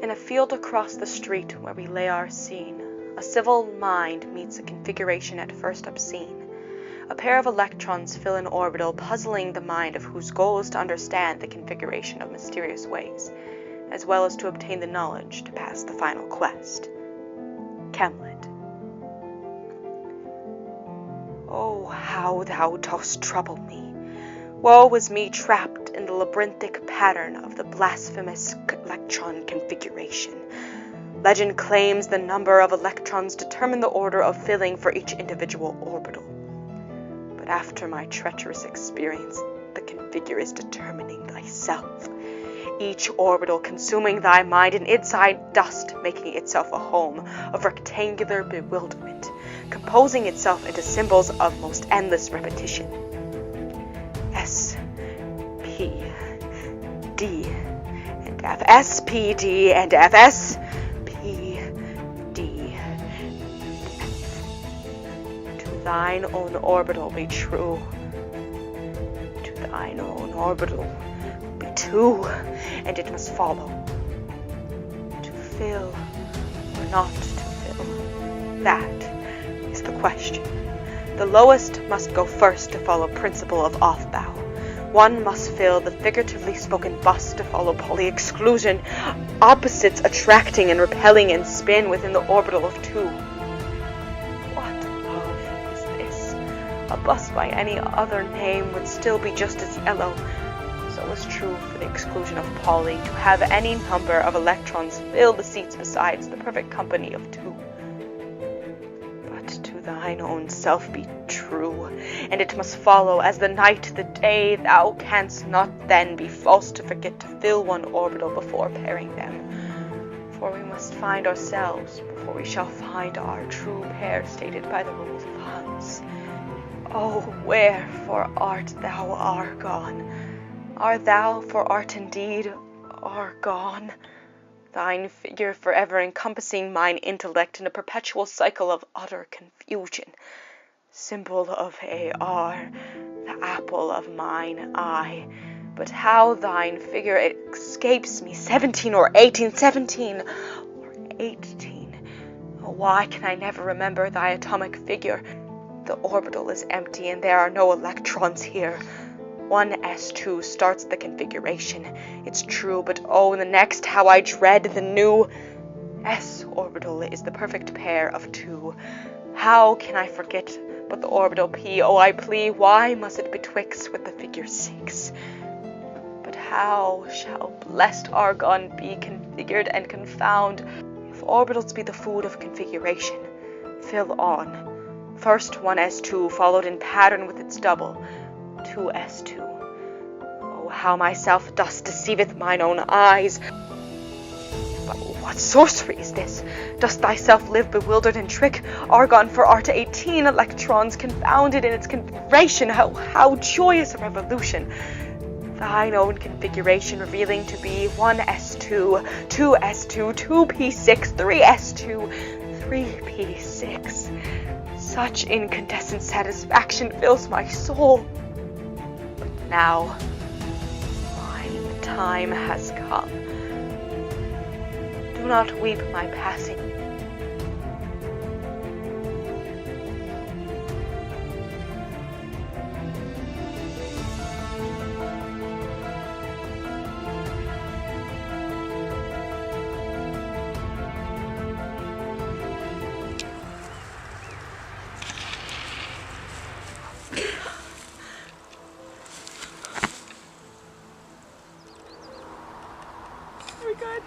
In a field across the street where we lay our scene, a civil mind meets a configuration at first obscene. A pair of electrons fill an orbital, puzzling the mind of whose goal is to understand the configuration of mysterious ways, as well as to obtain the knowledge to pass the final quest. Chemlet. Oh, how thou dost trouble me! Woe is me trapped in the labyrinthic pattern of the blasphemous electron configuration. Legend claims the number of electrons determine the order of filling for each individual orbital. But after my treacherous experience, the configure is determining thyself. Each orbital consuming thy mind and inside dust, making itself a home of rectangular bewilderment, composing itself into symbols of most endless repetition. S, P, D, and F. S, P, D, and F. S, P, D, and F. To thine own orbital be true. To thine own orbital be two, and it must follow. To fill or not to fill, that is the question. The lowest must go first to follow principle of off-bow. One must fill the figuratively spoken bus to follow poly-exclusion, opposites attracting and repelling and spin within the orbital of two. What love is this? A bus by any other name would still be just as yellow. So is true for the exclusion of poly, to have any number of electrons fill the seats besides the perfect company of two. To thine own self be true, and it must follow as the night the day. Thou canst not then be false to forget to fill one orbital before pairing them. For we must find ourselves before we shall find our true pair stated by the rules of Hans. Oh, wherefore art thou gone? Art thou for art indeed gone? Thine figure forever encompassing mine intellect in a perpetual cycle of utter confusion. Symbol of AR, the apple of mine eye. But how thine figure escapes me, 17 or 18, 17 or 18. Oh, why can I never remember thy atomic figure? The orbital is empty and there are no electrons here. 1s2 starts the configuration. It's true, but oh, the next, how I dread the new s orbital is the perfect pair of two. How can I forget but the orbital p? Oh, I plea, why must it betwixt with the figure 6? But how shall blessed argon be configured and confound? If orbitals be the food of configuration, fill on. First 1s2, followed in pattern with its double, 2s2. Oh, how myself dost deceiveth mine own eyes. But what sorcery is this? Dost thyself live bewildered in trick? Argon for art 18 electrons confounded in its configuration. How joyous a revolution! Thine own configuration revealing to be 1s2, 2s2, 2p6, 3s2, 3p6. Such incandescent satisfaction fills my soul. Now, mine time has come. Do not weep my passing. Oh my god.